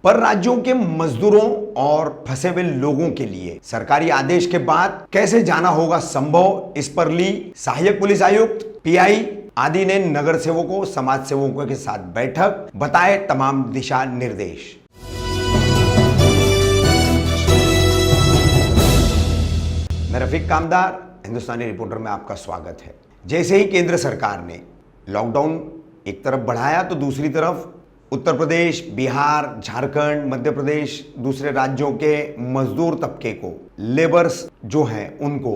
पर राज्यों के मजदूरों और फंसे हुए लोगों के लिए सरकारी आदेश के बाद कैसे जाना होगा संभव, इस पर ली सहायक पुलिस आयुक्त, पीआई आदि ने नगर सेवकों, समाज सेवकों के साथ बैठक, बताए तमाम दिशा निर्देश। मैं रफीक कामदार, हिंदुस्तानी रिपोर्टर में आपका स्वागत है। जैसे ही केंद्र सरकार ने लॉकडाउन एक तरफ बढ़ाया तो दूसरी तरफ उत्तर प्रदेश, बिहार, झारखंड, मध्य प्रदेश, दूसरे राज्यों के मजदूर तबके को, लेबर्स जो हैं उनको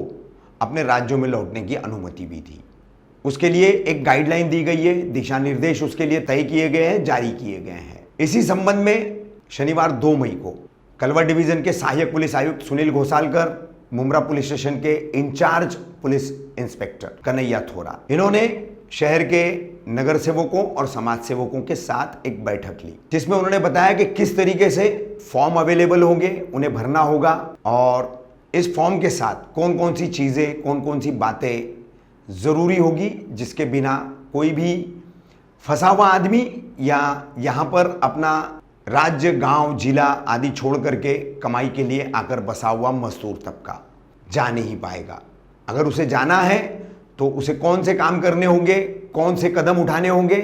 अपने राज्यों में लौटने की अनुमति भी दी। उसके लिए एक गाइडलाइन दी गई है, दिशा निर्देश उसके लिए तय किए गए हैं, जारी किए गए हैं। इसी संबंध में शनिवार 2 मई को कलवा डिवीजन के सहायक पुलिस आयुक्त सुनील घोसालकर, मुमरा पुलिस स्टेशन के इंचार्ज पुलिस इंस्पेक्टर कन्हैया थोरा, इन्होंने शहर के नगर सेवकों और समाज सेवकों के साथ एक बैठक ली, जिसमें उन्होंने बताया कि किस तरीके से फॉर्म अवेलेबल होंगे, उन्हें भरना होगा और इस फॉर्म के साथ कौन कौन सी चीजें, कौन कौन सी बातें जरूरी होगी, जिसके बिना कोई भी फंसा हुआ आदमी या यहाँ पर अपना राज्य, गांव, जिला आदि छोड़ करके कमाई के लिए आकर बसा हुआ मजदूर तबका जा नहीं पाएगा। अगर उसे जाना है तो उसे कौन से काम करने होंगे, कौन से कदम उठाने होंगे,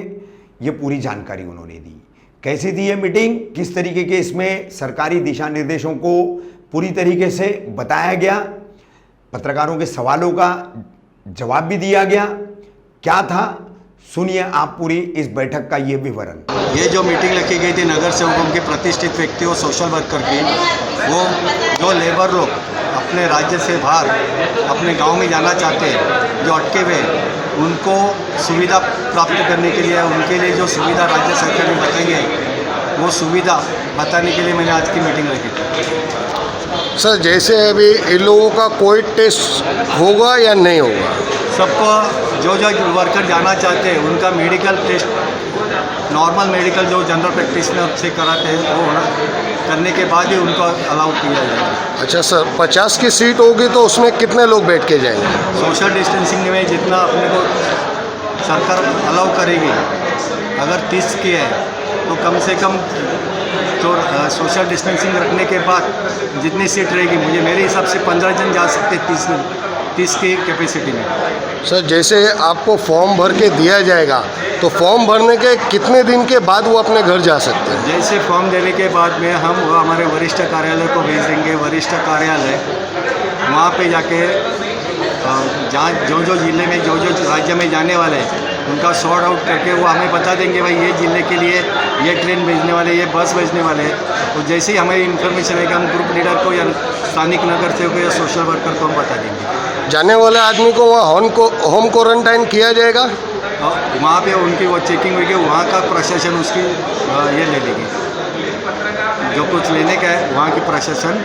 ये पूरी जानकारी उन्होंने दी। कैसी दी है मीटिंग, किस तरीके के इसमें सरकारी दिशा निर्देशों को पूरी तरीके से बताया गया, पत्रकारों के सवालों का जवाब भी दिया गया, क्या था, सुनिए आप पूरी इस बैठक का ये विवरण। ये जो मीटिंग रखी गई थी नगर सेवकों के प्रतिष्ठित व्यक्तियों, सोशल वर्कर की, वो जो लेबर लोग अपने राज्य से बाहर अपने गांव में जाना चाहते हैं, जो अटके हुए उनको सुविधा प्राप्त करने के लिए, उनके लिए जो सुविधा राज्य सरकार ने बताई है वो सुविधा बताने के लिए मैंने आज की मीटिंग रखी थी। सर, जैसे अभी इन लोगों का कोई टेस्ट होगा या नहीं होगा? सबको जो वर्कर जाना चाहते हैं उनका मेडिकल टेस्ट, नॉर्मल मेडिकल जो जनरल प्रैक्टिशनर से कराते हैं वो होना, करने के बाद ही उनको अलाउ किया जाएगा। अच्छा सर, 50 की सीट होगी तो उसमें कितने लोग बैठ के जाएंगे? सोशल डिस्टेंसिंग में जितना अपने को सरकार अलाउ करेगी, अगर 30 की है तो कम से कम तो सोशल डिस्टेंसिंग रखने के बाद जितनी सीट रहेगी, मुझे मेरे हिसाब से 15 जन जा सकते 30 की कैपेसिटी में। सर, जैसे आपको फॉर्म भर के दिया जाएगा तो फॉर्म भरने के कितने दिन के बाद वो अपने घर जा सकते हैं? जैसे फॉर्म देने के बाद में हम वो हमारे वरिष्ठ कार्यालय को भेज देंगे। वरिष्ठ कार्यालय वहाँ पे जाके जहाँ जो जिले में जो राज्य में जाने वाले हैं उनका सॉर्ट आउट करके वो हमें बता देंगे, भाई ये जिले के लिए ये ट्रेन भेजने वाले, ये बस भेजने वाले हैं। तो जैसे ही हमें इन्फॉर्मेशन है कि हम ग्रुप लीडर को या स्थानिक नगर सेवक या सोशल वर्कर को हम बता देंगे। जाने वाले आदमी को वहाँ होम क्वारंटाइन किया जाएगा, वहाँ पे उनकी वो चेकिंग होगी, वहाँ का प्रशासन उसकी ये ले लेगी, जो कुछ लेने का है वहाँ की प्रशासन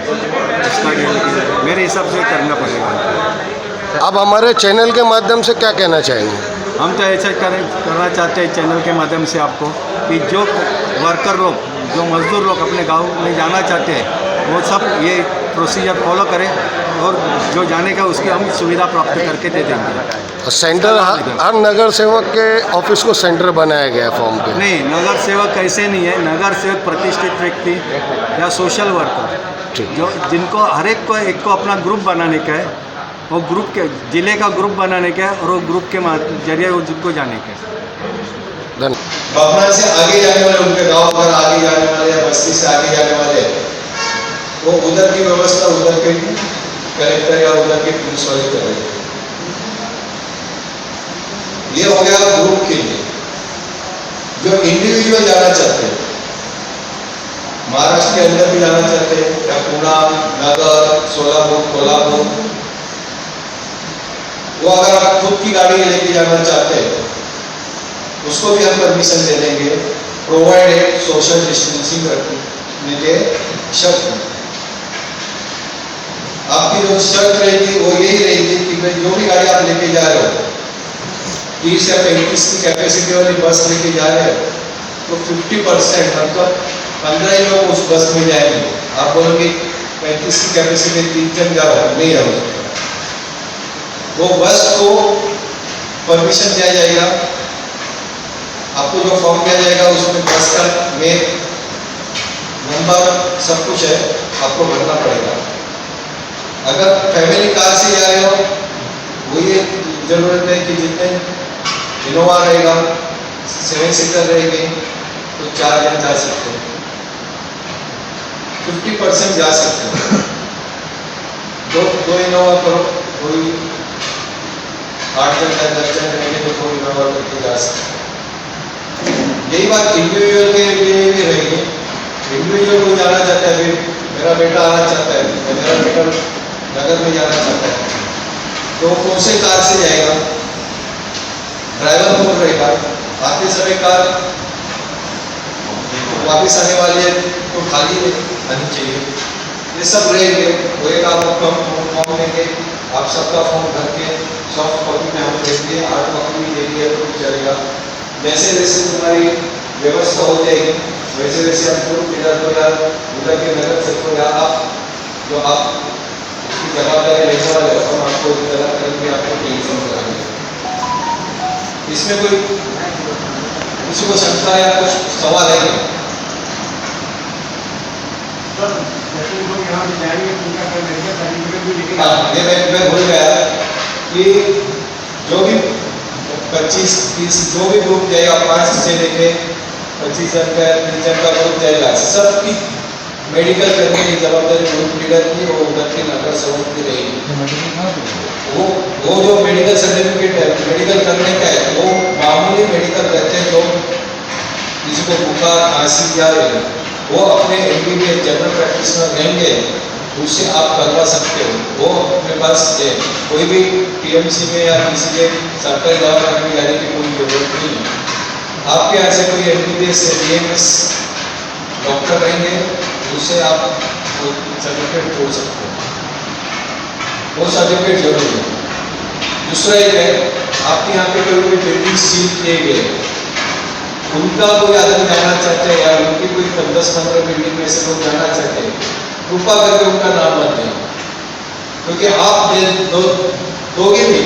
उसका ले लेगी। मेरे हिसाब से करना पड़ेगा। अब हमारे चैनल के माध्यम से क्या कहना चाहेंगे? हम तो ऐसा करना चाहते हैं चैनल के माध्यम से आपको कि जो वर्कर लोग, जो मजदूर लोग अपने गांव में जाना चाहते हैं वो सब ये प्रोसीजर फॉलो करें और जो जाने का उसकी हम सुविधा प्राप्त करके दे देंगे। सेंटर हर नगर सेवक के ऑफिस को सेंटर बनाया गया है फॉर्म पे? नहीं, नगर सेवक ऐसे नहीं है। नगर सेवक प्रतिष्ठित व्यक्ति या सोशल वर्कर जो जिनको हर एक को अपना ग्रुप बनाने का है, वो ग्रुप के जिले का ग्रुप बनाने का है और वो ग्रुप के जरिए वो जिनको जाने का है। बाबना से आगे जाने वाले, उनके गांव पर आगे जाने वाले या बस्ती से आगे जाने वाले, वो उधर की व्यवस्था उधर के कलेक्टर या उधर के पुलिस वाले कर रहे हैं। ये हो गया ग्रुप के लिए। जो इंडिविजुअल जाना चाहते हैं, महाराष्ट्र के अंदर भी जाना चाहते हैं या पुणे, नगर, सोलापुर, कोल्हापुर, वो अगर आप खुद की गाड़ी लेके जाना चाहते हैं उसको भी हम परमिशन दे देंगे, प्रोवाइडेड सोशल डिस्टेंसिंग रखने के शर्त में। आपकी जो शर्त रहेगी वो यही रहेगी कि जो भी गाड़ी आप लेके जा रहे हो, 30 या 35 की कैपेसिटी वाली बस लेके जा रहे हो तो 50% मतलब 15 ही लोग उस बस में जाएंगे। आप बोलोगे 35 की कैपेसिटी 3 जन जा रहा, नहीं जा सकता। वो बस को परमिशन दिया जाएगा, आपको जो फॉर्म दिया जाएगा उसमें बस का में नंबर सब कुछ है, आपको भरना पड़ेगा। अगर फैमिली कार से जा रहे हो, वही जरूरत है कि जितने इनोवा रहेगा, 7 सीटर रहेगी, तो 4 जन जा सकते हैं, 50% जा सकते हैं। दो इनोवा करो, कोई 8 जन या 10 जन रहेंगे तो कोई इनोवा करके जा सकते हैं। यही बात इंडिविजुअल के लिए भी रहेगी। इंडिविजुअल को जाना चाहता है, फिर मेरा बेटा आना चाहता है, मेरा बेटा नगर में जाना चाहता है, तो कौन से कार से जाएगा? ड्राइवर कौन रहेगा? आते समय कार वापस आने वाली है तो खाली आनी चाहिए। ये सब रहेंगे, वो एक आपको फॉर्म देंगे, आप सबका फॉर्म भर के सॉफ्ट कॉपी में हम देंगे, हार्ड कॉपी भी देंगे तो चलेगा। जैसे जैसे तुम्हारी व्यवस्था हो जाएगी वैसे वैसे आप ग्रुप इधर को या उधर के नगर क्षेत्रों या आप जो आप उसकी जवाबदारी लेने वाले हो, हम आपको इतना करेंगे, आपको टेलीफोन करेंगे। इसमें कोई किसी को शंका या कुछ सवाल है? हाँ, ये मैं भूल गया कि जो भी 25-30 जो भी ग्रुप जाएगा, 5 से लेके 25 जन का 30 जन का ग्रुप जाएगा, सबकी मेडिकल करने की जवाबदारी ग्रुप लीडर की और उधर के नगर सेवक की रहेगी। वो जो मेडिकल सर्टिफिकेट है, मेडिकल करने का है, वो मामूली मेडिकल रहते हैं, जो किसी को बुखार खांसी या वो अपने MBBS जनरल प्रैक्टिशनर रहेंगे, उससे आप करवा सकते हो। वो अपने पास है, कोई भी TMC में या किसी के सरकारी दवाखाने में जाने की कोई जरूरत नहीं है। आपके यहाँ से कोई MBBS या DMS डॉक्टर रहेंगे, उससे आप वो सर्टिफिकेट छोड़ सकते हो, वो सर्टिफिकेट जरूरी है। दूसरा एक है, आपके यहाँ पे कोई बिल्डिंग सील किए गए, उनका कोई आदमी जाना चाहते हैं या उनकी कोई 10-15 बिल्डिंग में से लोग जाना चाहते हैं, कृपा करके उनका नाम मत दें, क्योंकि आप दोगे भी,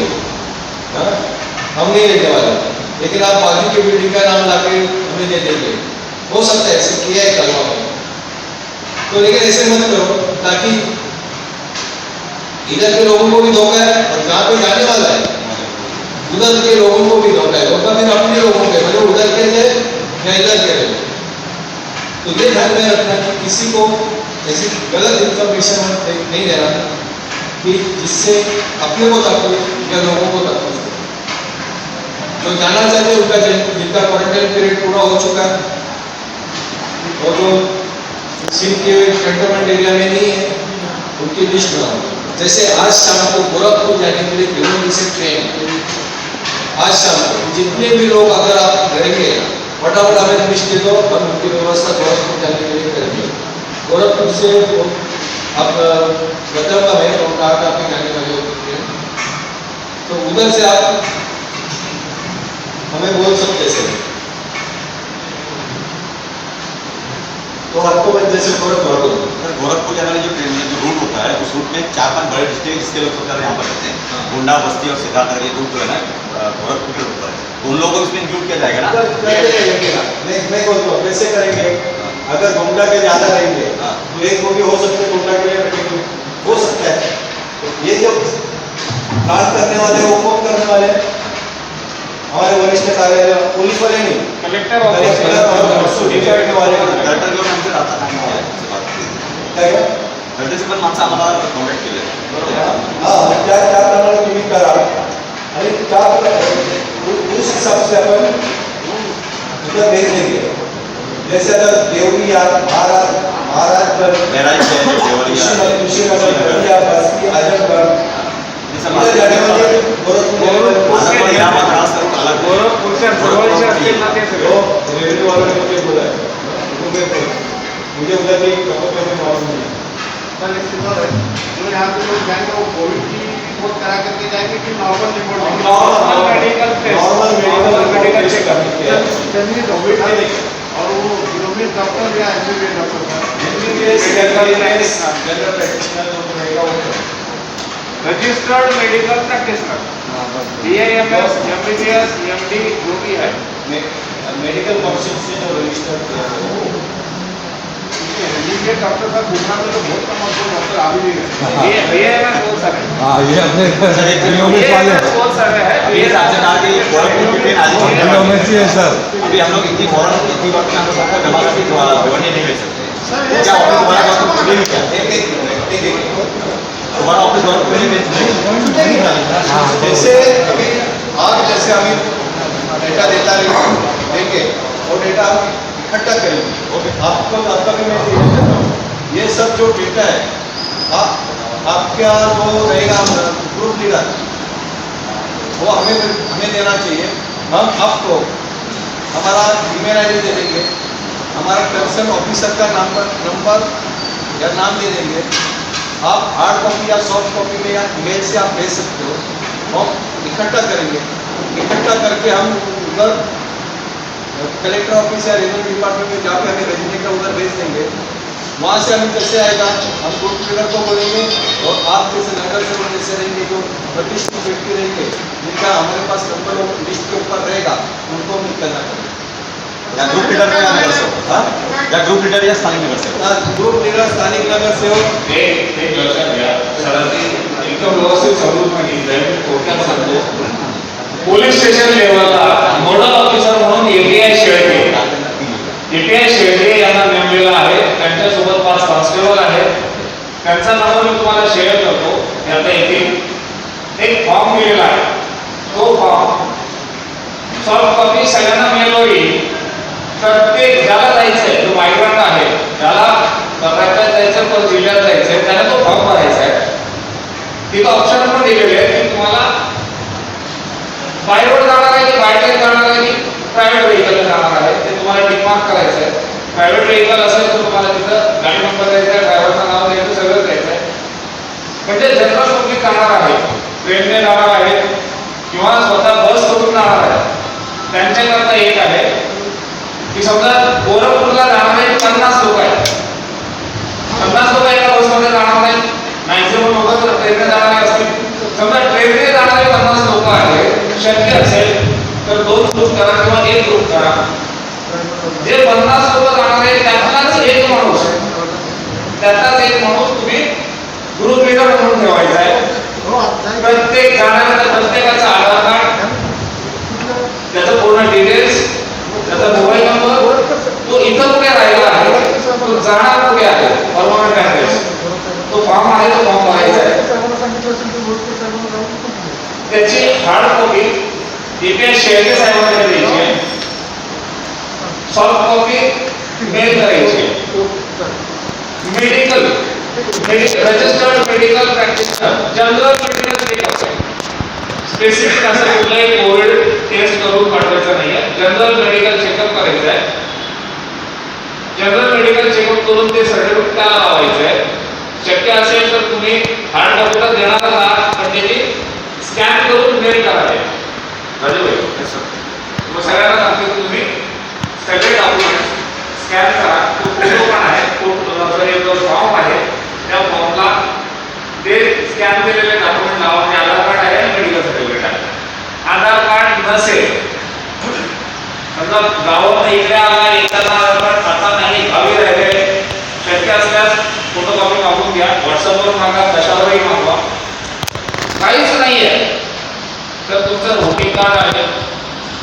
हम नहीं लेने वाले, लेकिन आप बाजू की बिल्डिंग का नाम लाके हमें दे देंगे। हो सकता है ऐसे किया है कलवा में, तो लेकिन ऐसे मत करो, ताकि इधर के लोगों को भी धोखा है और जहाँ पे जाने वाला है उधर के लोगों को भी धोखा है, धोखा फिर अपने लोगों के, मतलब उधर के थे या इधर के थे। तो ये ध्यान में रखना कि किसी को ऐसी गलत इंफॉर्मेशन नहीं देना कि जिससे अपने को तकलीफ या लोगों को तकलीफ हो। जो जाना चाहते हैं उनका जिनका क्वारंटाइन पीरियड पूरा हो चुका है और जो सिम के कंटेनमेंट एरिया में नहीं है, उनकी लिस्ट बनाओ। जैसे आज शाम को गोरखपुर जाने के लिए बेंगलुरु से ट्रेन, आज शाम को जितने भी लोग अगर आप रहेंगे फटाफट हमें लिस्ट दे दो, हम उनकी व्यवस्था गोरखपुर जाने के लिए करेंगे। गोरखपुर से आप बदलता है तो टाटा पे जाने वाले होते हैं, तो उधर से आप हमें बोल सकते हैं। तो आपको मैं जैसे गोरखपुर जाने वाली जो ट्रेन जो रूट होता है, उस रूट में 4-5 बड़े डिस्ट्रिक्ट जिसके लोग सरकार यहाँ पर रहते हैं, गोंडा, बस्ती और सिद्धार्थनगर, ये रूट जो है ना गोरखपुर के रूट पर है, तो उन लोगों को इसमें इंक्लूड किया जाएगा ना? मैं बोलता हूँ कैसे करेंगे। अगर गोंडा के ज़्यादा रहेंगे तो एक बोगी हो सकते हैं गोंडा के लिए रखेंगे, हो सकता है। तो ये जो काम करने वाले वो कौन करने वाले, हमारे वरिष्ठ कार्यालय पुलिस वाले नहीं, कलेक्टर और वाले कलेक्टर घेऊन आमचे राहतात आणि गरजेचे पण माणसं आम्हाला कॉन्टॅक्ट केले। हाँ, त्याप्रमाणे तुम्ही करा आणि उस हिसाब से अपन उधर भेज देंगे। जैसे अगर देवरी या महाराजगढ़, कुशीनगर, बलिया, बस्ती, आजमगढ़ इधर जाने वाले गोरखपुर से रेलवे वालों ने मुझे बोला है, मुझे उधर की मालूम नहीं है। जो यहाँ पे लोग जाएंगे वो कोविड की रिपोर्ट करा करके जाएंगे कि normal report? Normal medical checkup Covid और वो यूरोपियन डॉक्टर या MBBS doctor registered medical practitioner, DIMS, MBBS, MD जो भी है मेडिकल काउंसिल से जो रजिस्टर्ड किया है ये डॉक्टर साहब घूमना में तो बहुत कम आपको डॉक्टर आ भी नहीं रहे ये है ना बहुत सारे हाँ ये अपने ये है ना बहुत सारे है अभी ये राज्य सरकार की गोरखपुर की ट्रेन आज जिलों में चाहिए सर। अभी हम लोग इतनी फौरन इतनी वक्त में हम लोग सबको जमा करके भिवंडी नहीं भेज सकते। क्या ऑफिस दोबारा गोरखपुर खुलेगी क्या? दोबारा ऑफिस गोरखपुर नहीं भेज जैसे अभी आप जैसे अभी डेटा देता देंगे और डेटा हम इकट्ठा करेंगे। आपका भी मैं देना चाहता हूँ, ये सब जो डेटा है आपका जो रहेगा ग्रुप लीडर वो हमें देना चाहिए। हम आपको हमारा ईमेल आईडी दे देंगे, हमारा कंसर्न ऑफिसर का नंबर या नाम दे देंगे। आप हार्ड कॉपी या सॉफ्ट कॉपी में या ईमेल से आप भेज सकते हो और इकट्ठा करेंगे। इकट्ठा करके हम उधर कलेक्टर ऑफिस या रेवेन्यू डिपार्टमेंट में जहाँ पे हमें भेजने का उधर भेज देंगे। वहाँ से हमें कैसे आएगा, हम ग्रुप लीडर को बोलेंगे और आप जैसे नगर सेवक जैसे रहेंगे जो प्रतिष्ठित व्यक्ति रहेंगे जिनका हमारे पास नंबर लिस्ट के ऊपर रहेगा उनको हम निकलना करेंगे। या ग्रुप लीडर का नगर सेवक या ग्रुप लीडर या स्थानीय नगर सेवक ग्रुप लीडर स्थानिक नगर सेवक एक लक्षात घ्या सरांनी एकदम व्यवस्थित समजून सांगितलंय थोडक्यात सांगतो. पोलीस स्टेशन लेवलला नोडल ऑफिसर म्हणून एपीआय शेळके यांना नेमलेला आहे. त्यांच्यासोबत 5 कॉन्स्टेबल आहेत. त्यांचा नंबर मी तुम्हाला शेअर करतो. आता येथील एक फॉर्म दिलेला आहे. तो फॉर्म सॉफ्ट कॉपी सगळ्यांना मेल होईल. प्रत्येक ज्याला जायचंय जो मायग्रंट आहे त्याला राज्यात जायचं पण जिल्ह्यात जायचंय त्याला तो फॉर्म भरायचा आहे. तिथं ऑप्शन पण दिलेले आहे की तुम्हाला बाय रोड जाणार आहे की बाय ट्रेन जाणार आहे की प्रायव्हेट व्हेकल जाणार आहे ते तुम्हाला टिक मार्क करायचं आहे. प्रायव्हेट व्हेकल असेल तर तुम्हाला तिथं गाडी नंबर द्यायचा आहे, ड्रायव्हरचं नाव द्यायचं, सगळं द्यायचं आहे. म्हणजे जनरल पब्लिक जाणार आहे, ट्रेनने जाणार आहे किंवा स्वतः बस करून जाणार आहे त्यांच्याकरता एक आहे की समजा गोरखपूरला जाणारे 50 लोक आहेत. 50 लोक एका बसमध्ये जाणार नाहीत. मॅक्झिमम लोक जर ट्रेनने जाणारे असतील, समजा ट्रेनने जाणारे 50 लोक आहेत, शक्य असेल तर 2 ग्रुप करा किंवा 1 ग्रुप करा. जे 50 लोक जाणार आहेत त्यातलाच एक माणूस तुम्ही ग्रुप लीडर म्हणून ठेवायचा आहे. प्रत्येक जाणाऱ्या प्रत्येकाचा आधार कार्ड, त्याचं पूर्ण डिटेल्स, त्याचा मोबाईल नंबर, तो इथं कुठे राहिला आहे, तो जाणार कुठे आहे, परमनंट ऍड्रेस, तो फॉर्म आहे, तो फॉर्म भरायचा आहे. त्याची हार्ड कॉपी एपीआय शेळके साहेबांकडे द्यायची आहे. सॉफ्ट कॉपी मेल करायची. Medical registered medical practitioner, general medical checkup आहे. स्पेसिफिक असं कुठलाही कोविड टेस्ट करून पाठवायचं नाही आहे. जनरल मेडिकल चेकअप करायचं आहे. जनरल मेडिकल चेकअप करून ते सर्टिफिकेट त्याला लावायचं आहे. शक्य असेल तर तुम्ही हार्ड कॉपीला देणार आहात पण त्याची स्कॅन करून मेल करावे. मग सगळ्यांना सांगतो की तुम्ही सगळे डॉक्युमेंट्स स्कॅन करा. तो फोटो पण आहे, जो फॉर्म आहे त्या फॉर्मला ते स्कॅन केलेले डॉक्युमेंट लावा. आधार कार्ड आहे आणि मेडिकल सर्टिफिकेट आहे. आधार कार्ड नसेल, समजा गावात इकडे आला येताना आधार कार्ड आता नाही, गावी राहिले, शक्य असल्यास फोटोकॉपी मागून घ्या. व्हॉट्सअपवर मागा, कशावरही मागवा. काहीच नाही आहे तर तुमचं व्होटिंग कार्ड आहे,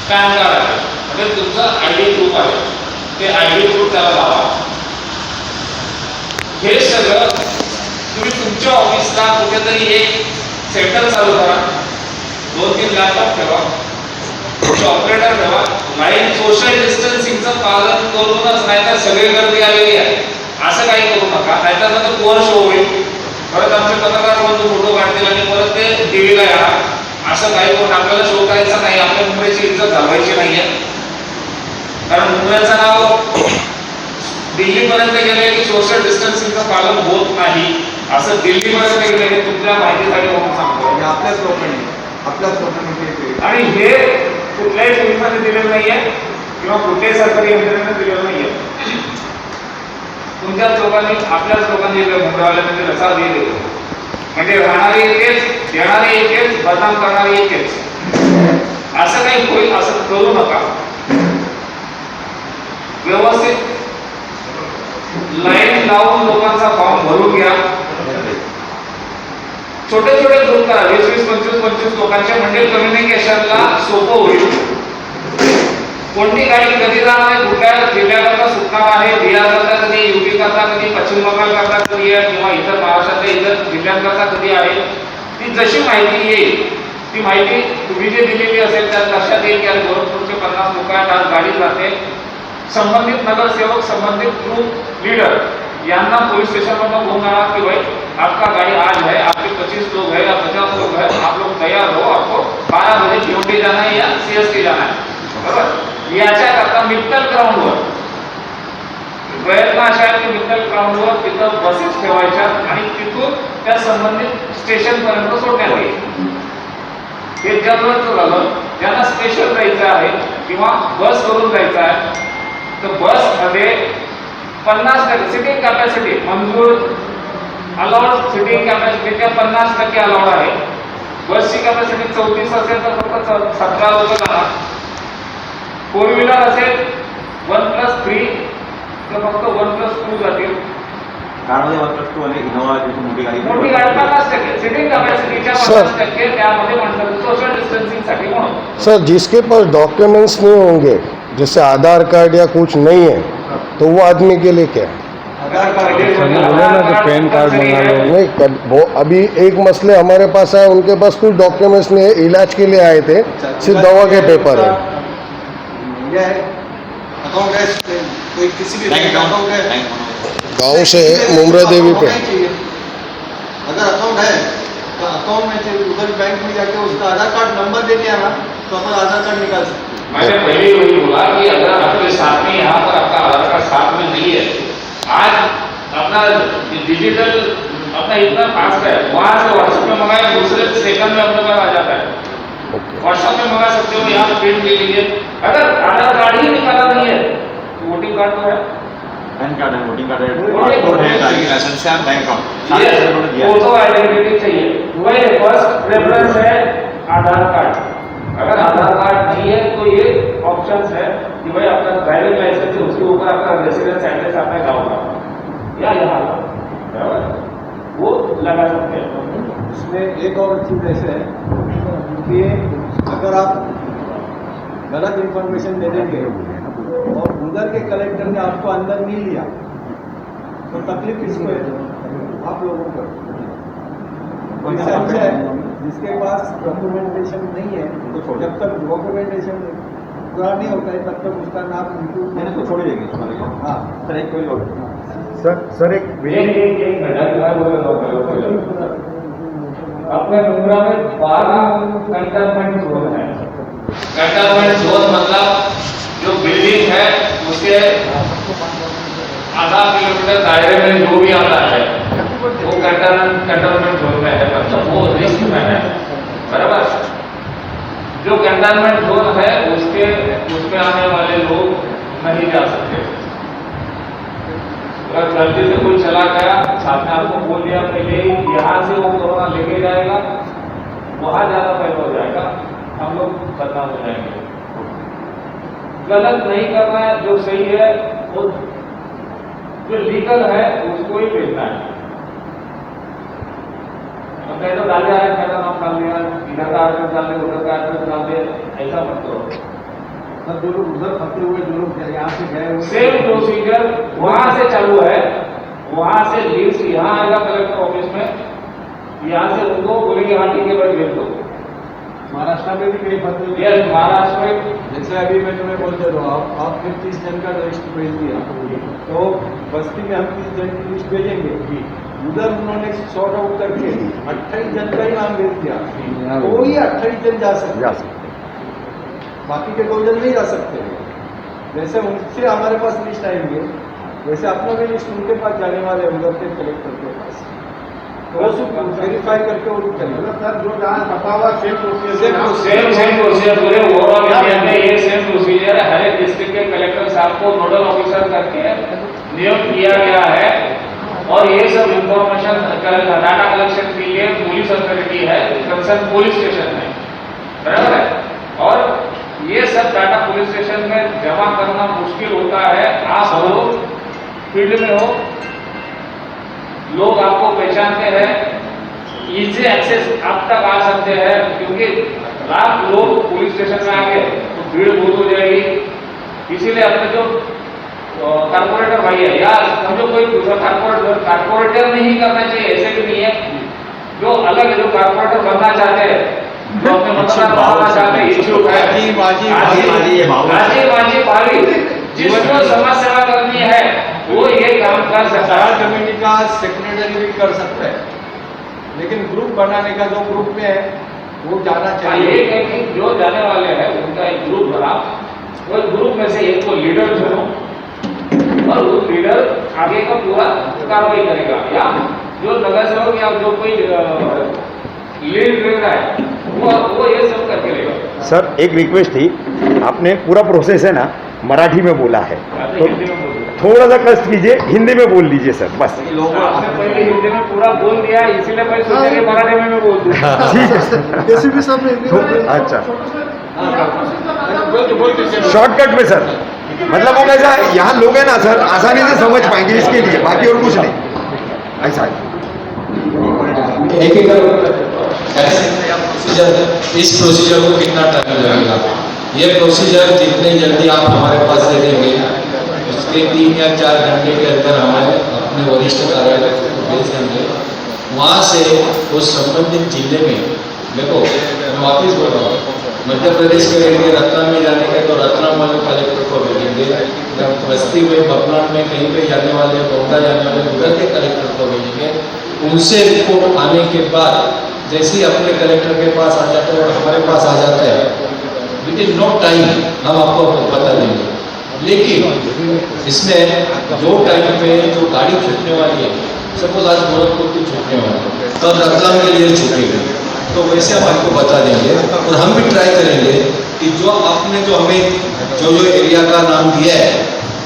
पॅन कार्ड आहे, म्हणजे तुमचं आयडी प्रूफ आहे, ते आयडी प्रूफ त्याला लावा. हे सगळं तुम्ही तुमच्या ऑफिसला कुठेतरी एक सेंटर चालू करा. 2-3 लॅपटॉप ठेवा, ऑपरेटर ठेवा. लाईन सोशल डिस्टन्सिंगचं पालन करूनच, नाहीतर सगळी गर्दी आलेली आहे असं काही करू नका. नाहीतर नंतर कोण शो होईल, परत आमचे पत्रकार बंधू फोटो काढतील आणि परत ते टीव्हीला येणार. असं काही करून आपल्याला शो करायचा नाही. आपल्या मुंबईची इज्जत घालवायची नाहीये. कारण मुंबईचं नाव दिल्लीपर्यंत गेले की सोशल डिस्टन्सिंगचं पालन होत नाही असं दिल्लीपर्यंत गेले की तुमच्या माहितीसाठी म्हणून सांगतो. आपल्याच लोकांनी आणि हे कुठल्याही पोलिसांनी दिलेलं नाहीये किंवा कुठल्याही सरकारी यंत्रणेने दिलेलं नाहीये. तुमच्याच लोकांनी, आपल्याच लोकांनी मुंबईवाल्यांनी दिलं. असा दिले म्हणजे राहणारे एकेच, देणारे एकेच, बदनाम करणारे एकेच. असं काही होईल असं करू नका. व्यवस्थित लाईन लावून लोकांचा फॉर्म भरून घ्या. छोटे छोटे ग्रुप करा, 20-25 लोकांच्या, म्हणजे कम्युनिकेशनला सोपं होईल. कोणती गाडी कधी जाणार आहे, कुठल्या जिल्ह्याकरता सुटणार आहे, बिहार करता कधी, युपी करता कधी, पश्चिम बंगाल करता कधी आहे, किंवा इतर महाराष्ट्रातल्या इतर जिल्ह्यांकरता कधी आहे, ती जशी माहिती येईल ती माहिती तुम्ही जे दिलेली असेल त्यात लक्षात येईल की आज गोरखपूरचे 50 लोक आहेत, आज गाडी जाते. संबंधित नगरसेवक, संबंधित ग्रुप लीडर यांना पुलिस स्टेशन पर फोन करा कि भाई आपका गाड़ी आज है, आपके 25 लोग हैं या 50 लोग हैं, आप लोग तैयार हो, आपको 12 बजे ड्यूटी जाना है या CST जाना है. बरोबर. याच्याकरता मित्तल ग्राउंडवर प्रयत्न अशा आहेत की मित्तल ग्राउंडवर तिथं बसेस ठेवायच्या आणि तिथून त्या संबंधित स्टेशन पर्यंत सोडण्यात येईल. हे जनरलचं झालं. ज्यांना स्पेशल जायचं आहे किंवा बस करून जायचं आहे तर बसमध्ये 50% सिटिंग कॅपॅसिटी मंजूर, अलाउड सिटिंग कॅपॅसिटीच्या 50% अलाउड आहे. बसची कॅपॅसिटी 34 असेल तर फक्त 17 लोक जाणार. 4 व्हीलर असेल 1+3 तर फक्त 1+2 जातील. कारमध्ये 1+2 आणि इनोवा मोठी गाडी 50% सिटिंग कॅपॅसिटीच्या 50% त्यामध्ये म्हणतात सोशल डिस्टन्सिंगसाठी म्हणून. सर, जिसके पास डॉक्यूमेंट्स नहीं होंगे, जैसे आधार कार्ड या कुछ नहीं है, तो वो आदमी के लिए क्या है? आधार कार्ड पैन कार्ड मंगा लो. नहीं, वो अभी एक मसले हमारे पास आए, उनके पास कुछ डॉक्यूमेंट्स नहीं है, इलाज के लिए आए थे, सिर्फ दवा के पेपर है. ये है अकाउंट है, कोई किसी भी बैंक अकाउंट है, गाँव से मुमरा देवी पे. अगर अकाउंट है तो अकाउंट में से उधर बैंक में जाके उसका आधार कार्ड नंबर दे दिया ना तो अपन आधार कार्ड निकाल सकते हैं. मैंने पहले ही वही बोला कि अगर आपके साथ में यहाँ पर आपका आधार कार्ड साथ में नहीं है, आज अपना डिजिटल अपना इतना फास्ट है, वहाँ से व्हाट्सएप में मंगाए दूसरे सेकंड में अपने पास आ जाता है. व्हाट्सएप में मंगा सकते हो, यहाँ प्रिंट ले लीजिए. अगर आधार कार्ड ही निकाला नहीं है तो वोटिंग कार्ड तो है, पैन कार्ड है, वोटिंग कार्ड है, पासपोर्ट है, ड्राइविंग लाइसेंस है, बैंक अकाउंट, फोटो आइडेंटिटी चाहिए. वही फर्स्ट प्रेफरेंस है आधार कार्ड. अगर आधार कार्ड नहीं है तो ये ऑप्शंस है कि भाई आपका ड्राइविंग लाइसेंस है, उसके ऊपर आपका रेसिडेंस एड्रेस आपका गाँव का या यहाँ का, बराबर, वो लगा सकते हैं. इसमें एक और चीज़ ऐसे है कि अगर आप गलत इंफॉर्मेशन दे देंगे और उधर के कलेक्टर ने आपको अंदर नहीं लिया तो तकलीफ किसको है? आप लोगों को. है जिसके पास डॉक्यूमेंटेशन नहीं है तो जब तक डॉक्यूमेंटेशन पूरा नहीं होता है तब तक उसका नाम मैंने तो छोड़ देंगे तुम्हारे को. हाँ सर, एक कोई और सर एक अपने मुंद्रा में 12 कंटेनमेंट जोन है. कंटेनमेंट जोन मतलब जो बिल्डिंग है उसके आधा किलोमीटर दायरे में जो भी आता है वो कंटेनमेंट जोन में है, मतलब वो रिस्क में है. बराबर. जो कंटेनमेंट जोन है उसमें आने वाले लोग नहीं जा सकते. अगर गलती से कोई चला गया, साथ में आपको बोल दिया पहले ही यहाँ से वो कोरोना लेके जाएगा, वहाँ ज़्यादा फैल हो जाएगा, हम लोग बदनाम हो जाएंगे. गलत नहीं करना है, जो सही है वो जो लीगल है उसको ही भेजना है. कहीं तो डाले आए, मेरा नाम डाल दिया, इधर का एड्रेस डाल दे, उधर का एड्रेस डाल दे, ऐसा मत करो. जो लोग उधर फंसे हुए, जो लोग यहाँ से गए हुए, सेम प्रोसीजर वहां से चालू है. वहां से लिस्ट यहाँ आएगा कलेक्टर ऑफिस में, यहाँ से उनको बोलेंगे हाँ ठीक है भाई भेज दो. महाराष्ट्र में भी कई फंसे हुए. यस, महाराष्ट्र में जैसे अभी मैं तुम्हें बोलते रहो, आपने 30 जन का लिस्ट भेज दिया तो बस्ती में हम 30 जन की लिस्ट भेजेंगे. उधर उन्होंने सॉर्ट आउट करके 28 जन का ही नाम भेज दिया, तो ही 28 जन जा सकते, बाकी के 2 जन नहीं जा सकते. जैसे उनसे हमारे पास लिस्ट आएंगे वैसे अपना भी लिस्ट उनके पास जाने वाले उधर के कलेक्टर के पास, तो वो वेरीफाई करके वो करेंगे. सर जो जहाँ छपा हुआ सेम प्रोसीजर पूरे ओवरऑल इंडिया में ये सेम प्रोसीजर हर एक डिस्ट्रिक्ट के कलेक्टर साहब को नोडल ऑफिसर करके नियुक्त किया गया है. और ये सब इंफॉर्मेशन डाटा कलेक्शन के लिए पुलिस अथॉरिटी है कंसर्न पुलिस स्टेशन में, बराबर है. और ये सब डाटा पुलिस स्टेशन में जमा करना मुश्किल होता है. आप लोग फील्ड में हो, लोग आपको पहचानते हैं, इजी एक्सेस आप तक आ सकते हैं, क्योंकि लाख लोग पुलिस स्टेशन में आके तो भीड़ बहुत हो जाएगी। इसीलिए अपने जो कारपोरेटर भाई है या समझो कोई दूसरा कारपोरेटर नहीं करना चाहिए, ऐसे भी नहीं है, जो अलग जो कारपोरेटर बनना चाहते हैं, जो अपने मतदान बढ़ाना चाहते हैं, इच्छुक है, बाजी पाली, जिसको समाज सेवा करनी है वो ये काम कर सकता है। कमेटी का सेक्रेटरी भी कर सकते हैं, लेकिन ग्रुप बनाने का जो ग्रुप में है वो जाना चाहिए। ये है कि जो जाने वाले हैं उनका एक ग्रुप बना, वो ग्रुप में से एक को लीडर चुनो और वो लीडर आगे का पूरा कार्रवाई करेगा, या जो नगर सेवक या जो कोई लीड ले रहा है वो ये सब करके लेगा। सर एक रिक्वेस्ट थी, आपने पूरा प्रोसेस है ना मराठी में बोला है, तो हिंदी में बोल दो। थोड़ा सा कष्ट कीजिए, हिंदी में बोल लीजिए सर बस। आपने पहले हिंदी में पूरा बोल दिया, इसीलिए मैं सोचा कि मराठी में मैं बोल दूं। ठीक है सर। एसीपी साहब ने अच्छा शॉर्टकट में सर, मतलब वो कैसा है, यहाँ लोग हैं ना सर आसानी से समझ पाएंगे, इसके लिए बाकी और कुछ नहीं, ऐसा है। एक एक प्रोसीजर, इस प्रोसीजर को कितना टाइम लगेगा? ये प्रोसीजर जितने जल्दी आप हमारे पास दे देंगे, उसके 3 या 4 घंटे के अंदर हमारे अपने वरिष्ठ कार्यालय को भेज देंगे। वहाँ से उस संबंधित जिले में, देखो मैं वापिस बोल रहा हूँ, मध्य प्रदेश के रहेंगे, रतलाम में जाने का तो रतलाम वाले कलेक्टर को भेजेंगे, बस्ती में बबलान में कहीं पे जाने वाले, गोंडा जाने वाले उधर के कलेक्टर को भेजेंगे। उनसे रिपोर्ट आने के बाद जैसे ही अपने कलेक्टर के पास आ जाते हैं और हमारे पास आ जाता है, विद इन नो टाइम हम आपको बता देंगे। लेकिन इसमें जो टाइम पे जो गाड़ी छूटने वाली है, सपोज आज गोरखपुर की छूटने वाली है, कल रतलाम के लिए छूटेगी, तो वैसे हम आपको बता देंगे। और हम भी ट्राई करेंगे कि जो आपने जो हमें जो एरिया का नाम दिया है,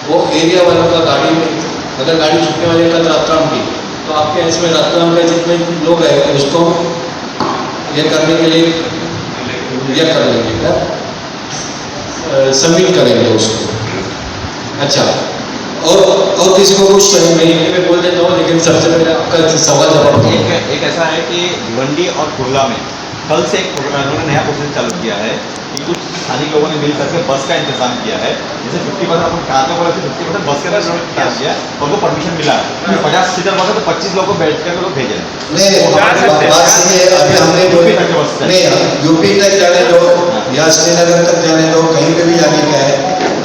वो एरिया वालों का गाड़ी में अगर गाड़ी छूटने वाली है कल रतलाम की, तो आपके इसमें रतलाम के जितने लोग हैं उसको ये करने के लिए ये कर लेंगे, क्या सबमिट करेंगे उसको। अच्छा, और किसी को कुछ मैं बोल देता हूँ, लेकिन सबसे पहले आपका सवाल जवाब एक ऐसा है कि भिवंडी और कुर्ला में कल से एक उन्होंने नया प्रोसेस चालू किया है कि कुछ स्थानीय लोगों ने मिल करके बस का इंतजाम किया है। जैसे 50% अपन कार में बोला 50% बस के अंदर किया है और उनको परमिशन मिला है। 50 सीटर बस है तो 25 लोगों को बैठ कर भेजे। अभी हमने यूपी तक जाने दो या श्रीनगर तक जाने दो, कहीं पे भी जाने का है,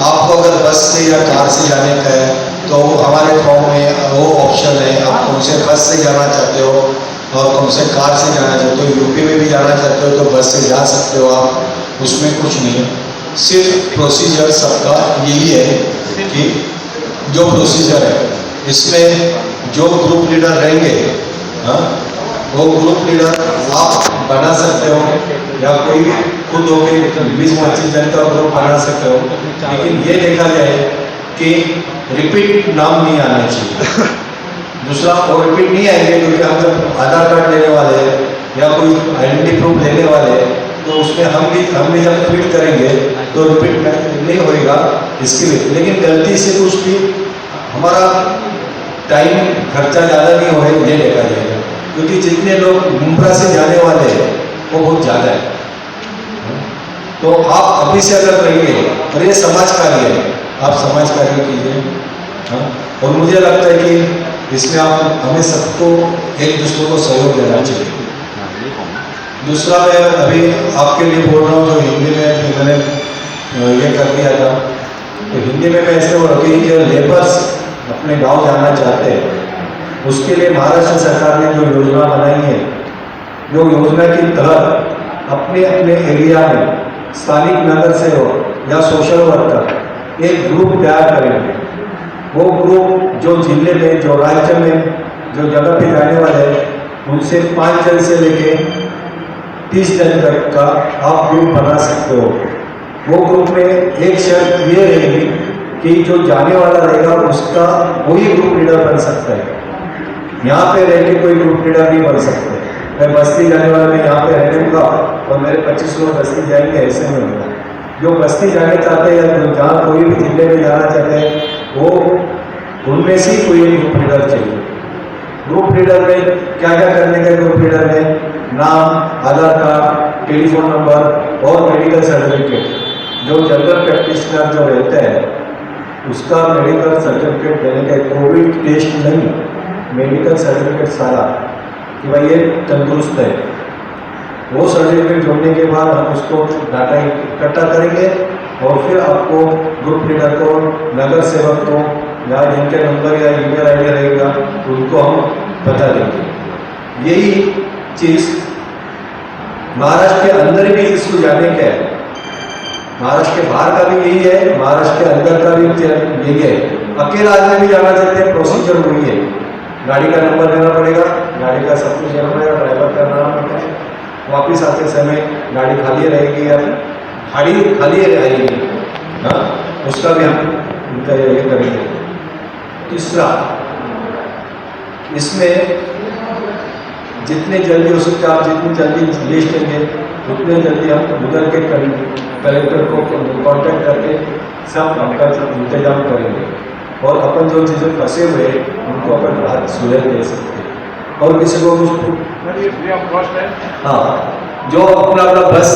आपको अगर बस से या कार से जाने का है तो हमारे फॉर्म में वो ऑप्शन है। आप कौन से बस से जाना चाहते हो और कौन से कार से जाना चाहते हो, यूपी में भी जाना चाहते हो तो बस से जा सकते हो आप, उसमें कुछ नहीं है। सिर्फ प्रोसीजर सबका यही है कि जो प्रोसीजर है इसमें जो ग्रुप लीडर रहेंगे, हाँ, वो ग्रुप लीडर आप बना सकते हो या कोई खुद होकर 20-25 जन का ग्रुप बना सकते हो, लेकिन ये देखा जाए कि रिपीट नाम नहीं आना चाहिए। दूसरा, और रिपीट नहीं आएंगे क्योंकि हम आधार कार्ड लेने वाले हैं या कोई आइडेंटिटी प्रूफ लेने वाले हैं, तो उसमें हम भी जब फिट करेंगे तो रिपीट नहीं होएगा इसके लिए। लेकिन गलती से कुछ भी हमारा टाइम खर्चा ज़्यादा नहीं हो, ये देखा जाएगा, क्योंकि जितने लोग मुंब्रा से जाने वाले हैं वो बहुत ज़्यादा है। तो आप अभी से अगर रहेंगे, और ये समाज कार्य है, आप समाज कार्य कीजिए। हाँ, और मुझे लगता है कि इसमें आप हमें सबको एक दूसरे को सहयोग देना चाहिए। दूसरा, मैं अभी आपके लिए बोल रहा हूँ जो हिंदी में मैंने ये कर दिया था, तो हिंदी में मैं ऐसे बोल रहा हूँ कि जो लेबर्स अपने गांव जाना चाहते हैं, उसके लिए महाराष्ट्र सरकार ने जो योजना बनाई है, जो योजना के तहत अपने अपने एरिया में स्थानिक नगर सेवक या सोशल वर्कर एक ग्रुप तैयार करेंगे। वो ग्रुप जो जिले में, जो राज्य में, जो जगह पे जाने वाले हैं, उनसे 5 जन से लेके 30 जन तक का आप ग्रुप बना सकते हो। वो ग्रुप में एक शर्त ये रहेगी कि जो जाने वाला रहेगा उसका वही ग्रुप लीडर बन सकता है। यहाँ पे रह के कोई ग्रुप लीडर नहीं बन सकते। मैं बस्ती जाने वाला मैं यहाँ पे रहूँगा और मेरे 25 लोग बस्ती जाएंगे, ऐसे नहीं होगा। जो बस्ती जाने चाहते हैं या जहाँ कोई भी जिले में जाना चाहते हैं, वो उनमें से ही कोई एक ग्रुप लीडर चाहिए। ग्रुप लीडर में क्या क्या करने का, ग्रुप लीडर में नाम, आधार कार्ड, टेलीफोन नंबर और मेडिकल सर्टिफिकेट। जो जनरल प्रैक्टिशनर जो रहते हैं उसका मेडिकल सर्टिफिकेट देने का, कोविड टेस्ट नहीं, मेडिकल सर्टिफिकेट सारा कि भाई ये तंदुरुस्त है। वो सर्टिफिकेट जोड़ने के बाद हम उसको डाटा इकट्ठा करेंगे और फिर आपको ग्रुप लीडर को, नगर सेवक को या जिनके नंबर या ईमेल आईडी रहेगा उनको हम बता देंगे। यही चीज़ महाराष्ट्र के अंदर भी इसको जाने का है, महाराष्ट्र के बाहर का भी यही है, महाराष्ट्र के अंदर का भी यही है। अकेला आदमी भी जाना चाहते हैं, प्रोसीजर वही है। गाड़ी का नंबर देना पड़ेगा, गाड़ी का सब कुछ देना पड़ेगा, ड्राइवर का नाम रखना है, वापिस आते समय गाड़ी खाली रहेगी या खाली रहेगी, हाँ उसका भी हम उनका ये करेंगे। तीसरा, इसमें जितने जल्दी हो सकता है आप जितनी जल्दी लिस्ट देंगे उतने जल्दी हम उधर के कलेक्टर को कांटेक्ट करके सब आपका इंतजाम करेंगे और अपन जो चीज़ें फंसे हुए उनको अपन राहत सुलह दे सकते हैं। और किसी को कुछ हाँ, जो अपना बस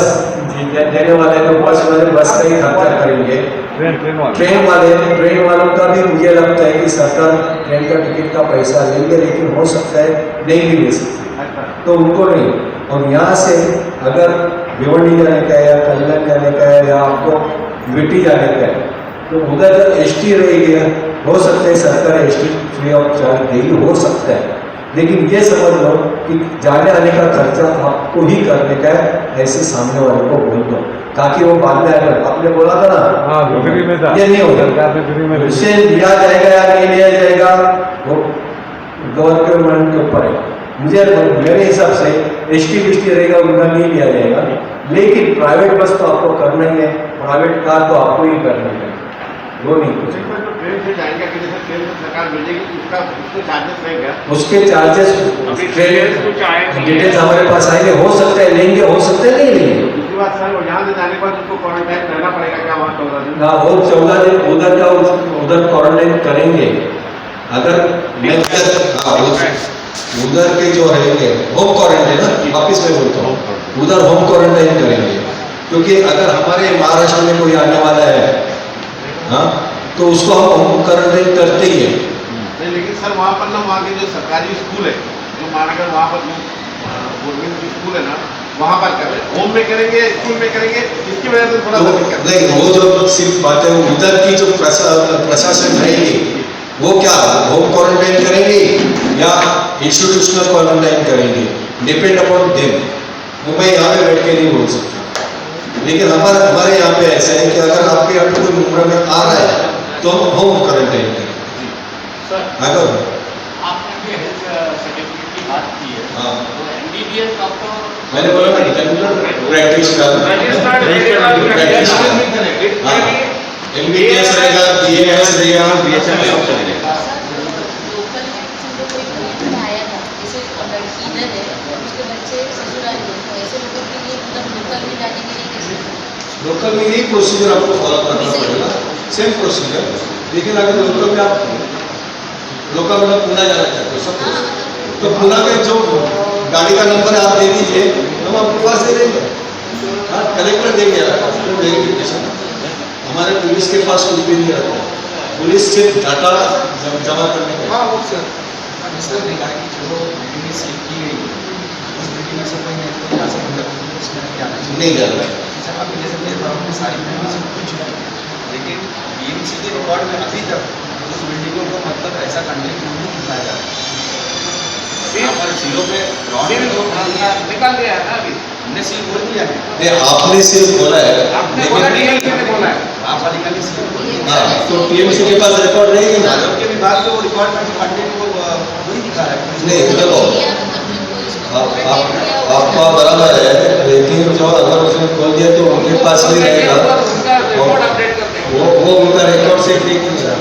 देने वाले तो बस वाले बस का ही खर्चा करेंगे। ट्रेन वालों का भी मुझे लगता है कि सरकार ट्रेन का टिकट का पैसा लेंगे, लेकिन हो सकता है नहीं भी ले सकते, तो उनको नहीं। और यहाँ से अगर भिवंडी जाने का है या कल्याण जाने का है या आपको विटी जाने का है तो उधर एसटी रहेगी, हो सकता है सरकार एसटी फ्री ऑफ चार्ज देगी, हो सकता है। लेकिन ये समझ लो कि जाने आने का खर्चा आपको ही करने का है, ऐसे सामने वाले को बोल दो ताकि वो बाद में आएगा। आपने बोला था ना ये नहीं होगा, उससे लिया जाएगा या नहीं लिया जाएगा वो गवर्नमेंट के ऊपर है। मुझे मेरे हिसाब से एसटी बीसटी रहेगा उनका नहीं लिया जाएगा, लेकिन प्राइवेट बस तो आपको करना ही है, प्राइवेट कार तो आपको ही करना है, वो नहीं कुछ। उसके चार्जेस डिटेल्स हमारे पास आएंगे, हो सकता है लेंगे, हो सकता है नहीं लेंगे। उसके बाद सर यहाँ से जाने के बाद उसको क्वारंटाइन रहना पड़ेगा क्या वहाँ 14 दिन? ना वो 14 दिन उधर का उधर क्वारंटाइन करेंगे। अगर उधर के जो रहेंगे होम क्वारंटाइन ना, वापिस मैं बोलता हूँ उधर होम क्वारंटाइन करेंगे, क्योंकि अगर हमारे महाराष्ट्र में कोई आने वाला है हाँ तो उसको हम होम क्वारंटाइन करते ही हैं। नहीं लेकिन सर वहाँ पर ना, वहाँ के जो सरकारी स्कूल है, जो महानगर वहाँ पर गवर्नमेंट स्कूल है ना, वहाँ पर कर रहे हैं, होम में करेंगे, स्कूल में करेंगे, इसकी वजह से थोड़ा नहीं, वो जो सिर्फ बातें उधर की जो प्रशासन रहेगी वो क्या होम क्वारंटाइन करेंगे या इंस्टीट्यूशनल क्वारंटाइन करेंगे, डिपेंड अपॉन देम। वो मैं यहाँ पे बैठ के नहीं बोल सकता, लेकिन हमारे यहाँ पे ऐसा है कि अगर आपके यहाँ पे कोई मुंबई में आ रहा है तो हम होम क्वारंटाइन करेंगे। अगर आपने हेल्थ सर्टिफिकेट की बात की है, हाँ एमबीबीएस डॉक्टर मैंने बोला ना प्रैक्टिस एमबीबीएस रहेगा, बीएमएस रहेगा, बीएचएम सब चलेगा। लोकल में यही प्रोसीजर आपको फॉलो करना पड़ेगा, सेम प्रोसीजर। लेकिन अगर लोकल में आप लोकल में पुणे जाना चाहते हो सब तो पुणे का जो गाड़ी का नंबर आप दे दीजिए, हम आपके पास दे देंगे, हाँ कलेक्टर देंगे आपको वेरिफिकेशन। हमारे पुलिस के पास कुछ भी नहीं रहता, पुलिस सिर्फ डाटा जमा करने का। हाँ वो सर ने कहा कि जो मीटिंग सील की गई उस मीटिंग में से कोई नहीं जा रहा है। अभी जैसे सारी मीटिंग से पूछ रहे हैं, लेकिन बीएमसी के रिकॉर्ड में अभी तक उस मीटिंगों को मतलब ऐसा कंटेंट नहीं दिखाया जा रहा है। पर सीलों पे निकाल दिया है ना, अभी हमने सील बोल दिया है। नहीं आपने सिर्फ बोला है, आपने बोला टीएमसी ने बोला है, आप वाली का सील बोल दिया। हाँ तो टीएमसी के पास रिकॉर्ड रहेगी ना, के विभाग के वो रिकॉर्ड में कंटेंट को वही दिखा रहा है। नहीं देखो आपका बराबर है, लेकिन जो अगर उसने खोल दिया तो उनके पास भी रहेगा, वो उनका रिकॉर्ड से ठीक नहीं रहा।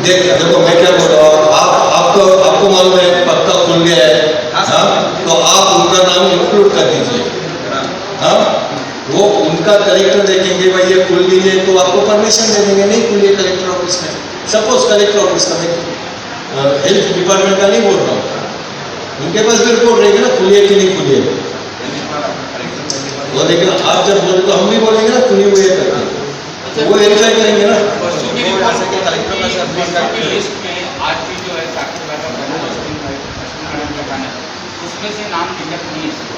देखो मैं क्या बोल रहा हूँ, आपको मालूम है पत्ता खुल गया है, हाँ तो आप उनका नाम इंक्लूड कर दीजिए। उनका कलेक्टर देखेंगे भाई ये खुल गई है तो आपको परमिशन दे देंगे, नहीं खुली है कलेक्टर ऑफिस में, सपोज कलेक्टर ऑफिस का, मैं हेल्थ डिपार्टमेंट का नहीं बोल रहा हूँ, उनके पास भी रिपोर्ट रहेगी ना खुली है कि नहीं खुली है। वो लेकिन आप जब बोले तो हम भी बोलेंगे ना खुली हुई है करके, वो वेरीफाई करेंगे ना। आज की जो है उसमें से नाम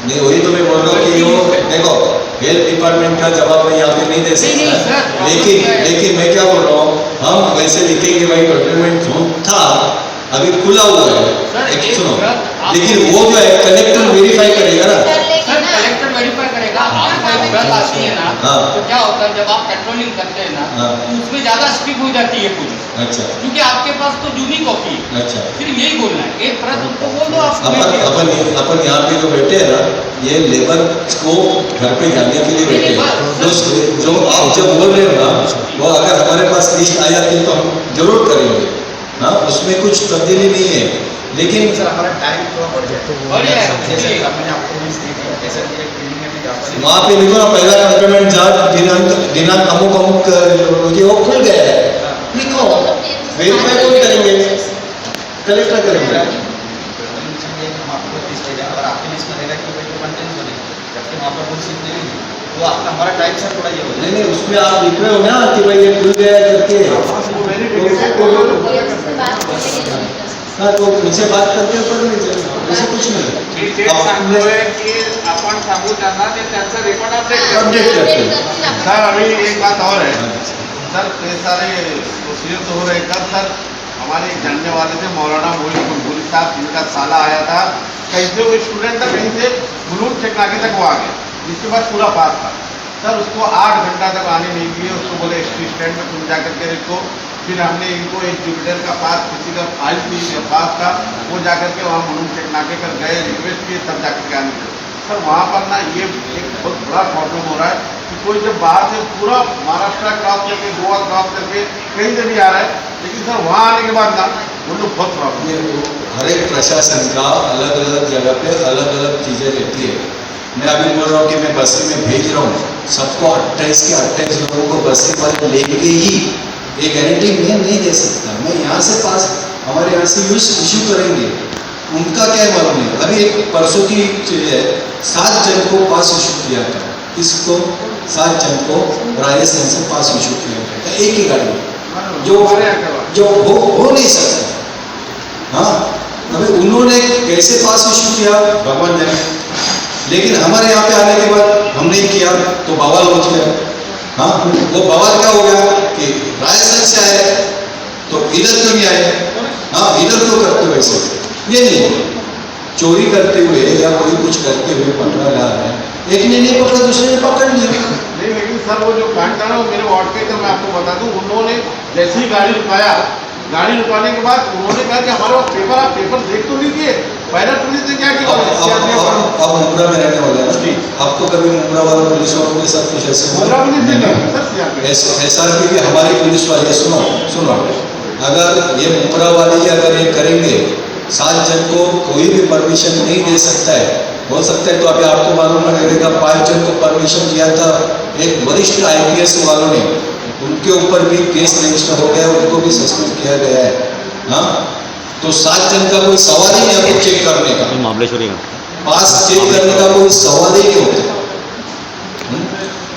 नहीं, वही तो मैं बोल रहा हूँ कि वो देखो हेल्थ डिपार्टमेंट का जवाब मैं यहाँ पे नहीं दे सकता, लेकिन मैं क्या बोल रहा हूँ, हम वैसे लिखेंगे भाई कंटेनमेंट जोन था अभी खुला हुआ है, सुनो, लेकिन वो जो है कलेक्टर वेरीफाई करेगा ना। कलेक्टर वेरीफाई करेगा। आपको व्रत आती है ना, तो क्या होता है जब आप पेट्रोलिंग करते हैं ना, तो उसमें ज्यादा स्ट्रिक्ट हो जाती है पुलिस। अच्छा, क्योंकि आपके पास तो जूनी कॉपी है। अच्छा, फिर यही बोलना है, एक प्रत उनको बोल दो आप। अपन यहाँ पे जो बैठे हैं ना, ये लेबर को घर पे जाने के लिए बैठे हैं, जो आप जब बोल रहे हो ना, वो अगर हमारे पास लिस्ट आ जाती है तो हम जरूर करेंगे, हाँ, उसमें कुछ तब्दीली नहीं है, लेकिन सर हमारा टाइम थोड़ा बढ़ जाए, जैसे मैंने आपको लिस्ट दी थी, जैसे वहाँ पे लिखो ना पहला कंपेमेंट जाट दिनांक अमुक अमुक ये वो खुल गया है, लिखो, वेरीफाई कौन करेंगे, कलेक्टर करेंगे। हम आपको लिस्ट दे देंगे और आपकी लिस्ट में रहेगा कि भाई तो कंटेंट बनेगा, जबकि वहाँ पर कोई सीट नहीं है, तो आपका हमारा टाइम सर थोड़ा ये हो जाए। नहीं, उसमें आप लिख रहे हो ना कि भाई ये खुल गया करके, हाँ, तो उनसे बात करके पढ़ लीजिए, ऐसे कुछ नहीं। आपण सांगू त्यांना ते त्यांचा रेकॉर्ड अपडेट करते हैं। सर अभी एक बात और है सर, ये सारे प्रोसीजर तो हो रहे कब सर, हमारे एक जानने वाले थे मौलाना मोहित बुलबुल साहब, जिनका साला आया था कहीं से, वो स्टूडेंट था कहीं से बुलूट चेकनाके तक वो आ गए, जिसके बाद पूरा पास था सर, उसको 8 घंटा तक आने नहीं दिए, उसको बोले एसटी स्टैंड में तुम जाकर के रखो, फिर हमने इनको एक जुपिटर का पास, किसी का फाइल थी पास था, वो जाकर के वहाँ मुलूट चेकनाके कर गए, रिक्वेस्ट किए, तब जाकर के आने थे सर। वहाँ पर ना ये एक बहुत बड़ा प्रॉब्लम हो रहा है कि कोई जब बाहर से पूरा महाराष्ट्र क्रॉस करके गोवा क्रॉस करके कहीं से भी आ रहा है, लेकिन सर वहाँ आने के बाद ना वो लोग बहुत प्रॉब्लम। हर एक प्रशासन का अलग अलग जगह पे अलग अलग चीज़ें रहती है। मैं अभी बोल रहा हूँ कि मैं बस्ती में भेज रहा हूँ सबको, 28 के 28 लोगों को बस्ती पर लेके ही, ये गारंटी मैं नहीं दे सकता। मैं यहाँ से पास, हमारे यहाँ से इशू करेंगे, उनका क्या मालूम है। अभी एक परसों की चीज़ है, 7 जन को पास इशू किया था, इसको 7 जन को राजस्थान से पास इशू किया गया था एक ही गाड़ी में, जो हो नहीं सकता। हाँ, अभी उन्होंने कैसे पास इशू किया भगवान जाने, लेकिन हमारे यहाँ पे आने के बाद हम नहीं किया तो बवाल हो गया। हाँ, वो बवाल क्या हो गया कि राजस्थान से आए तो इधर क्यों नहीं आए, हाँ इधर क्यों करते हो ऐसे, ये नहीं, चोरी करते हुए या कोई कुछ करते हुए पकड़ा जा रहा है, एक ने नहीं पकड़ा दूसरे ने पकड़ लिया। नहीं, लेकिन सर वो जो कांड था ना, वो मेरे वार्ड पे, तो मैं आपको बता दूं, उन्होंने जैसे ही गाड़ी रुकाया, गाड़ी रुकाने के बाद उन्होंने कहा कि हमारे पास पेपर, आप पेपर देख तो लीजिए। पहले पुलिस ने क्या किया, अब मुंब्रा में रहने वाले हैं, आपको कभी मुंब्रा वाले पुलिस वालों के साथ कुछ ऐसे SRP के हमारी पुलिस वाले, सुनो, अगर ये मुंब्रा वाले अगर ये करेंगे, 7 जन को कोई भी परमिशन नहीं दे सकता है, हो सकता है तो अभी आपको मालूम न रहेगा, 5 जन को परमिशन दिया था एक वरिष्ठ IPS वालों ने, उनके ऊपर भी केस रजिस्टर हो गया, उनको भी सस्पेंड किया गया है। हाँ, तो 7 जन का कोई सवाल ही नहीं है चेक करने का, महाबलेश्वरी पास चेक करने का कोई सवाल ही नहीं होता।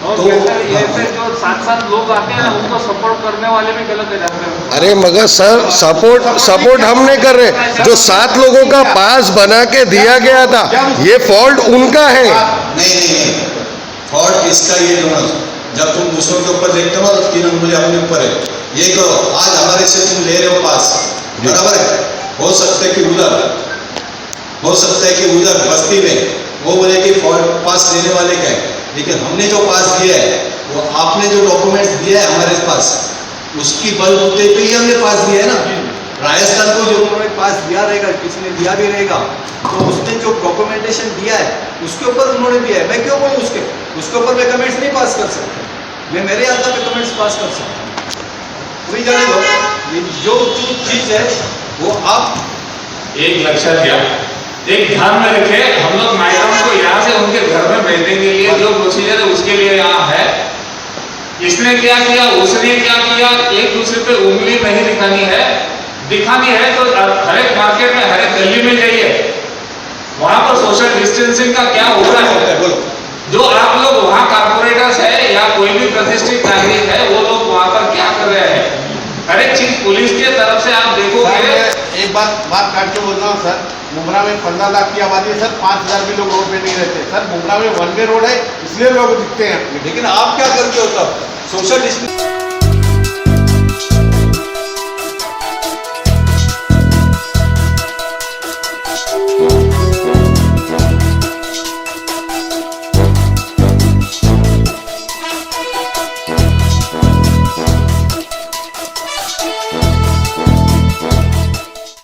तो जो 7 लोग आते हैं ना, उनको सपोर्ट करने वाले भी गलत है। अरे मगर सर सपोर्ट हम नहीं कर रहे, जो 7 लोगों का पास बना के दिया गया था, ये फॉल्ट उनका है। नहीं, फॉल्ट इसका ये दोनों, जब तुम दूसरों के ऊपर देखते हो तो 3 उंगली अपने ऊपर है, ये करो आज हमारे से तुम ले रहे हो पास, बराबर है, हो सकता है कि उधर बस्ती में वो बोले कि पास लेने वाले का है, लेकिन हमने जो पास दिया है, वो आपने जो डॉक्यूमेंट्स दिया है हमारे पास, उसकी बलबूते पे ही हमने पास दिया है ना। राजस्थान को जो उन्होंने पास दिया रहेगा, किसी ने दिया भी रहेगा, तो उसने जो डॉक्यूमेंटेशन दिया है उसके ऊपर उन्होंने दिया है। मैं क्यों बोलूँ उसके ऊपर मैं कमेंट्स नहीं पास कर सकता, मैं मेरे यहाँ पे कमेंट्स पास कर सकता हूँ, वही जाने दो। जो चीज़ है वो आप एक लक्षात घ्या, एक ध्यान में रखे, हम लोग माइग्रेंट को यहाँ से उनके घर में भेजने के लिए जो प्रोसीजर है उसके लिए यहाँ है। इसने क्या किया, उसने क्या किया, एक दूसरे पे उंगली नहीं दिखानी है। दिखानी है तो हर एक मार्केट में, हर एक गली में जाइए, वहां पर सोशल डिस्टेंसिंग का क्या हो रहा है। जो आप लोग वहाँ कारपोरेटर्स है या कोई भी प्रतिष्ठित नागरिक है, वो लोग वहाँ पर क्या कर रहे हैं, हर एक चीज पुलिस के तरफ से आप देखोगे। एक बात काट के बोल रहा हूँ सर, मुंब्रा में 15 लाख की आबादी है सर, 5000 भी लोग रोड पे नहीं रहते सर। मुंब्रा में 1 वे रोड है, इसलिए लोग दिखते हैं। लेकिन आप क्या करते हो तब? Social distance